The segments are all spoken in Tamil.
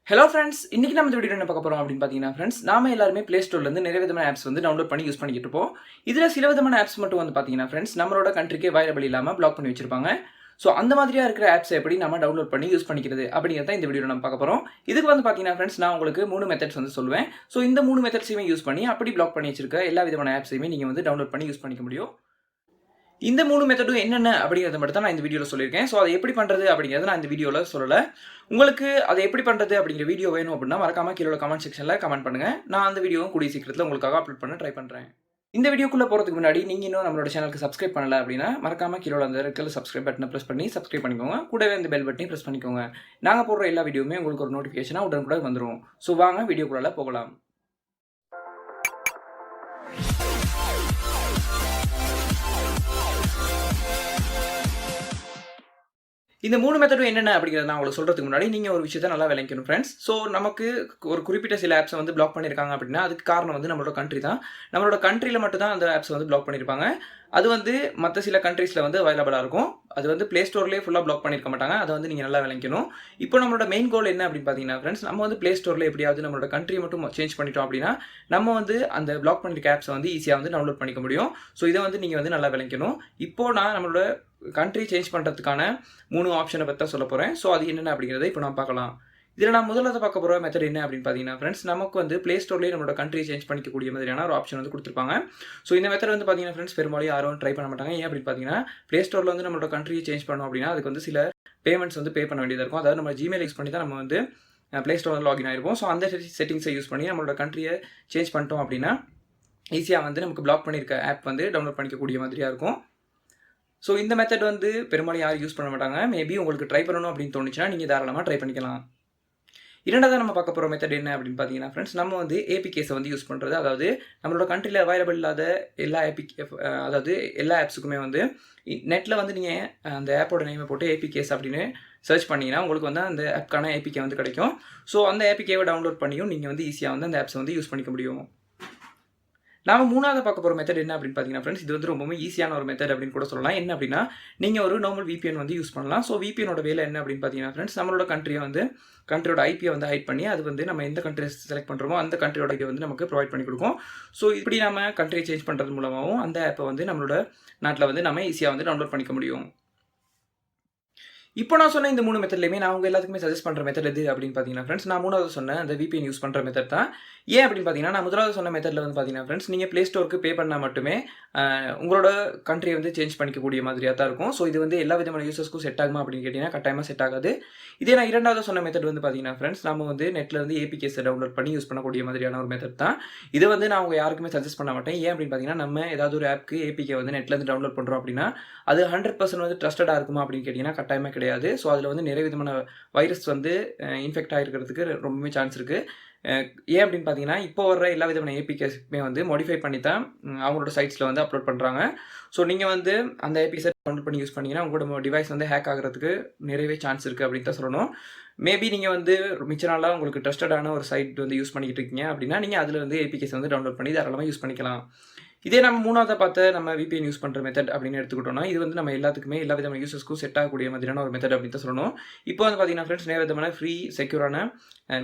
ஹலோ ஃப்ரெண்ட்ஸ், இன்னைக்கு நம்ம இந்த வீடியோ என்ன பார்க்க போறோம் அப்படின்னு பார்த்தீங்கன்னா ஃப்ரெண்ட்ஸ், நாம எல்லாருமே Play Storeல இருந்து நிறைய விதமான ஆப்ஸ் வந்து டவுன்லோட் பண்ணி யூஸ் பண்ணிக்கிட்டு இருப்போம். இதுல சில விதமான ஆப்ஸ் மட்டும் வந்து பார்த்தீங்கன்னா ஃப்ரெண்ட்ஸ், நம்மளோட கண்ட்ரிக்கு அவைலபிள் இல்லாம பிளாக் பண்ணி வச்சிருப்பாங்க. ஸோ அந்த மாதிரியா இருக்கிற ஆப்ஸ் எப்படி நம்ம டவுன்லோட் பண்ணி யூஸ் பண்ணிக்கிறது அப்படிங்கிறத இந்த வீடியோ நம்ம பார்க்க போறோம். இதுக்கு வந்து பார்த்தீங்கன்னா ஃப்ரெண்ட்ஸ், நான் உங்களுக்கு 3 மெத்தட்ஸ் வந்து சொல்லுவேன். ஸோ இந்த 3 மெத்தட்ஸையுமே யூஸ் பண்ணி அப்படி பிளாக் பண்ணி வச்சிருக்க எல்லா விதமான ஆப்ஸையுமே நீங்க வந்து டவுன்லோட் பண்ணி யூஸ் பண்ணிக்க முடியும். இந்த 3 மெத்தடும் என்னென்ன அப்படிங்கிறத மட்டும் தான் நான் இந்த வீடியோவில் சொல்லியிருக்கேன். ஸோ அதை எப்படி பண்ணுறது அப்படிங்கிறத நான் இந்த வீடியோவில் சொல்லலை. உங்களுக்கு அதை எப்படி பண்ணுறது அப்படிங்கிற வீடியோ வேணும் அப்படின்னா மறக்காம கீழே கமெண்ட் செக்ஷனில் கமெண்ட் பண்ணுங்கள். நான் அந்த வீடியோவும் கூடிய சீக்கிரத்தில் உங்களுக்காக அப்லோட் பண்ண ட்ரை பண்ணுறேன். இந்த வீடியோக்குள்ளே போகிறதுக்கு முன்னாடி நீங்கள் இன்னும் நம்மளோட சேனலுக்கு சப்ஸ்கிரைப் பண்ணல அப்படின்னா மறக்காம கீழே அந்த இருக்கிற சப்ஸ்கிரைப் பட்டனை ப்ரெஸ் பண்ணி சப்ஸ்கிரைப் பண்ணிக்கோங்க. கூடவே அந்த பெல் பட்டனையும் ப்ரெஸ் பண்ணிக்கோங்க. நாங்கள் போடுற எல்லா வீடியோவுமே உங்களுக்கு ஒரு நோட்டிஃபிகேஷனாக உடனுக்குடன் வந்துடும். ஸோ வாங்க வீடியோக்குள்ளே போகலாம். இந்த 3 மெத்தடும் என்னென்ன அப்படிங்கிறத நான் உங்களுக்கு சொல்கிறதுக்கு முன்னாடி நீங்கள் ஒரு விஷயத்தை நல்லா விளக்கணும் ஃப்ரெண்ட்ஸ். ஸோ நமக்கு ஒரு குறிப்பிட்ட சில ஆப்ஸை வந்து பிளாக் பண்ணியிருக்காங்க அப்படின்னா அதுக்கு காரணம் வந்து நம்மளோட கண்ட்ரி தான். நம்மளோட கண்ட்ரியில் மட்டும் தான் அந்த ஆப்ஸை வந்து பிளாக் பண்ணியிருப்பாங்க. அது வந்து மற்ற சில கண்ட்ரீஸில் வந்து அவைலபிளாக இருக்கும். அது வந்து Play Storeலேயே ஃபுல்லாக பிளாக் பண்ணியிருக்க மாட்டாங்க. அதை வந்து நீங்கள் நல்லா விளக்கணும். இப்போ நம்மளோட மெயின் கோல் என்ன அப்படின்னு பார்த்தீங்கன்னா ஃப்ரெண்ட்ஸ், நம்ம வந்து Play Storeல எப்படியாவது நம்மளோட கண்ட்ரி மட்டும் சேஞ்ச் பண்ணிட்டோம் அப்படின்னா நம்ம வந்து அந்த பிளாக் பண்ணியிருக்க ஆப்ஸை வந்து ஈஸியாக வந்து டவுன்லோட் பண்ணிக்க முடியும். ஸோ இதை வந்து நீங்கள் வந்து நல்லா விளக்கணும். இப்போ நான் நம்மளோட கண்ட்ரி சேஞ்ச் பண்ணுறதுக்கான 3 ஆப்ஷனை பற்றி தான் சொல்ல போகிறேன். ஸோ அது என்னென்ன அப்படிங்கிறத இப்போ நான் பார்க்கலாம். இதில் நான் முதல்ல பார்க்க போகிற மெத்தட் என்ன அப்படின்னு பார்த்தீங்கன்னா ஃப்ரெண்ட்ஸ், நமக்கு வந்து Play Storeலேயே நம்மளோட கண்ட்ரி சேஞ்ச் பண்ணிக்கக்கூடிய மாதிரியான ஒரு ஆப்ஷன் வந்து கொடுத்துருப்பாங்க. ஸோ இந்த மெத்தட் வந்து பார்த்தீங்கன்னா ஃப்ரெண்ட்ஸ் பெரும்பாலும் யாரும் ட்ரை பண்ண மாட்டாங்க. ஏன் அப்படின்னு பார்த்தீங்கன்னா Play Storeல வந்து நம்மளோட கண்ட்ரியை சேஞ்ச் பண்ணோம் அப்படின்னா அதுக்கு வந்து சில பேமெண்ட்ஸ் வந்து பே பண்ண வேண்டியதாக இருக்கும். அதாவது நம்ம Gmail யூஸ் பண்ணி தான் நம்ம வந்து Play Store லாகின் ஆகிருப்போம். ஸோ அந்த செட்டிங்ஸை யூஸ் பண்ணி நம்மளோட கண்ட்ரியை சேஞ்ச் பண்ணிட்டோம் அப்படின்னா ஈஸியாக வந்து நமக்கு பிளாக் பண்ணியிருக்க ஆப் வந்து டவுன்லோட் பண்ணிக்கக்கூடிய மாதிரியாக இருக்கும். ஸோ இந்த மெத்தட் வந்து பெரும்பாலும் யாரும் யூஸ் பண்ண மாட்டாங்க. மேபி உங்களுக்கு ட்ரை பண்ணணும் அப்படின்னு தோணுச்சுன்னா நீங்கள் தாராளமாக ட்ரை பண்ணிக்கலாம். இரண்டாவது நம்ம பார்க்க போகிற மெத்தட் என்ன அப்படின்னு பார்த்தீங்கன்னா ஃப்ரெண்ட்ஸ், நம்ம வந்து ஏபிகேஸை வந்து யூஸ் பண்ணுறது. அதாவது நம்மளோட கண்ட்ரியில் அவைலபிள் இல்லாத அதாவது எல்லா ஆப்ஸுக்குமே வந்து நெட்டில் வந்து நீங்கள் அந்த ஆப்போட நேமை போட்டு ஏபிகேஸ் அப்படின்னு சர்ச் பண்ணிங்கன்னா உங்களுக்கு வந்து அந்த ஆப்க்கான ஏபிகே வந்து கிடைக்கும். ஸோ அந்த ஏபிகேவை டவுன்லோட் பண்ணியும் நீங்கள் வந்து ஈஸியாக வந்து அந்த ஆப்ஸை வந்து யூஸ் பண்ணிக்க முடியும். நாம மூணாவது பார்க்க போகிற மெத்தட் என்ன அப்படின்னு பார்த்தீங்கன்னா ஃப்ரெண்ட்ஸ், இது வந்து ரொம்பவே ஈஸியான ஒரு மெத்தட் அப்படின்னு கூட சொல்லலாம். என்ன அப்படின்னா நீங்கள் ஒரு நார்மல் VPN வந்து யூஸ் பண்ணலாம். ஸோ VPNோட வேலை என்ன அப்படின்னு பார்த்தீங்கன்னா ஃப்ரெண்ட்ஸ், நம்மளோட கண்ட்ரியோட ஐபியை வந்து ஹைட் பண்ணி அது வந்து நம்ம எந்த கண்ட்ரி செலக்ட் பண்ணுறோமோ அந்த கண்ட்ரியோட ஐபியை வந்து நமக்கு ப்ரொவைட் பண்ணி கொடுக்கும். ஸோ இப்படி நம்ம கண்ட்ரியை சேஞ்ச் பண்ணுறது மூலமாகவும் அந்த ஆப்பை வந்து நம்மளோட நாட்டில் வந்து நம்ம ஈஸியாக வந்து டவுன்லோட் பண்ணிக்க முடியும். இப்போ நான் சொன்ன இந்த 3 மெத்தட்லையுமே நான் உங்கள் எல்லாத்துக்குமே சஜஸ்ட் பண்ணுற மெத்தட் எது அப்படின்னு பார்த்தீங்கன்னா ஃப்ரெண்ட்ஸ், நான் மூணாவது சொன்ன அந்த VPN யூஸ் பண்ணுற மெத்தட் தான். ஏன் அப்படின்னு பார்த்தீங்கன்னா, நான் முதலாவது சொன்ன மெத்தடில் வந்து பார்த்தீங்கன்னா ஃப்ரெண்ட்ஸ், நீங்கள் Play Storeக்கு பே பண்ணால் மட்டுமே உங்களோட கண்ட்ரியை வந்து சேஞ்ச் பண்ணிக்கக்கூடிய மாதிரியாக தான் இருக்கும். ஸோ இது வந்து எல்லா விதமான யூசர்ஸ்க்கும் செட் ஆகுமா அப்படின்னு கேட்டிங்கன்னா கட்டாயமாக செட் ஆகாது. இதே நான் இரண்டாவது சொன்ன மெத்தட் வந்து பார்த்தீங்கன்னா ஃப்ரெண்ட்ஸ், நம்ம வந்து நெட்டில் வந்து ஏபிகேஸை டவுன்லோட் பண்ணி யூஸ் பண்ணக்கூடிய மாதிரியான ஒரு மெத்தட் தான். இதை வந்து நான் உங்கள் யாருக்குமே சஜஸ்ட் பண்ண மாட்டேன். ஏன் அப்படின்னு பார்த்தீங்கன்னா, நம்ம ஏதாவது ஒரு ஆப்க்கு ஏபிகே வந்து நெட்லேருந்து டவுன்லோட் பண்ணுறோம் அப்படின்னா அது 100% வந்து ட்ரஸ்டடாக இருக்குமா அப்படின்னு கேட்டிங்கன்னா கட்டாயமாக கிடையாது. ஸோ அதில் வந்து நிறைய விதமான வைரஸ் வந்து இன்ஃபெக்ட் ஆகிருக்கிறதுக்கு ரொம்பவே சான்ஸ் இருக்குது. ஏன் அப்படின்னு பார்த்தீங்கன்னா, இப்போ வர்ற எல்லா விதமான ஏபிகேஸுமே வந்து மாடிஃபை பண்ணி தான் அவங்களோட சைட்ஸில் வந்து அப்லோட் பண்ணுறாங்க. ஸோ நீங்கள் வந்து அந்த ஏபிகே டவுன்லோட் பண்ணி யூஸ் பண்ணிங்கன்னா உங்களோட டிவைஸ் வந்து ஹேக் ஆகிறதுக்கு நிறையவே சான்ஸ் இருக்குது அப்படின்னு தான் சொல்லணும். மேபி நீங்கள் வந்து மிச்ச நாளாக உங்களுக்கு ட்ரஸ்டடான ஒரு சைட் வந்து யூஸ் பண்ணிக்கிட்டு இருக்கீங்க அப்படின்னா நீங்கள் அதில் வந்து ஏபிகேஸ் வந்து டவுன்லோட் பண்ணி தாராளமாக யூஸ் பண்ணிக்கலாம். இதே நம்ம மூணாவது பார்த்து நம்ம VPN யூஸ் பண்ணுற மெத்தட் அப்படின்னு எடுத்துக்கிட்டோம்னா இது வந்து நம்ம எல்லாத்துக்குமே எல்லா விதமான யூசர்ஸ்க்கும் செட் ஆகக்கூடிய மாதிரியான ஒரு மெத்தட் அப்படின்னு தான் சொல்லணும். இப்போ வந்து பார்த்தீங்கன்னா ஃப்ரெண்ட்ஸ், நிறைய விதமான ஃப்ரீ செக்யூரான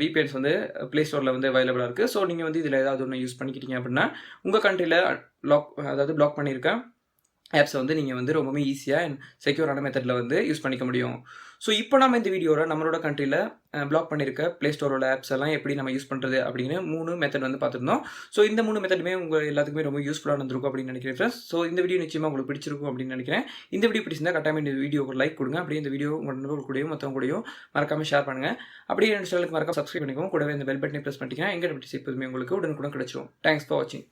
VPNs வந்து Play Storeல வந்து அவைலபிளாக இருக்குது. ஸோ நீங்கள் வந்து இதில் ஏதாவது ஒன்று யூஸ் பண்ணிக்கிட்டீங்க அப்படின்னா உங்கள் கண்ட்ரியில் பிளாக் பண்ணியிருக்க ஆப்ஸை வந்து நீங்கள் வந்து ரொம்பவே ஈஸியாக அண்ட் செக்யூரான மெத்தடில் வந்து யூஸ் பண்ணிக்க முடியும். ஸோ இப்போ நம்ம இந்த வீடியோவில் நம்மளோட கண்ட்ரியில் பிளாக் பண்ணியிருக்க Play Storeோட ஆப்ஸ் எல்லாம் எப்படி நம்ம யூஸ் பண்ணுறது அப்படின்னு 3 மெத்தட் வந்து பார்த்துருந்தோம். ஸோ இந்த 3 மெத்தடுமே உங்கள் எல்லாத்துக்குமே ரொம்ப யூஸ்ஃபுல்லாக இருந்திருக்கும் அப்படின்னு நினைக்கிறேன் ஃப்ரெண்ட்ஸ். ஸோ இந்த வீடியோ நிச்சயமாக உங்களுக்கு பிடிச்சிருக்கும் அப்படின்னு நினைக்கிறேன். இந்த வீடியோ பிடிச்சிருந்தா கட்டாயமாக இந்த வீடியோ ஒரு லைக் கொடுங்க. அப்படியே இந்த வீடியோ உங்கள் நண்பர்கள் கூடயும் மற்றவங்க கூடயும் மறக்காமல் ஷேர் பண்ணுங்கள். அப்படியே என்னோட சேனலுக்கு மறக்காம சப்ஸ்கிரைப் பண்ணிக்கோங்க. கூடவே இந்த பெல் பட்டனை ப்ரெஸ் பண்ணிட்டீங்கன்னா எங்கள் எப்போதுமே உங்களுக்கு உடனுக்குடன் கிடைச்சிடும். தேங்க்ஸ் ஃபார் வாட்சிங்.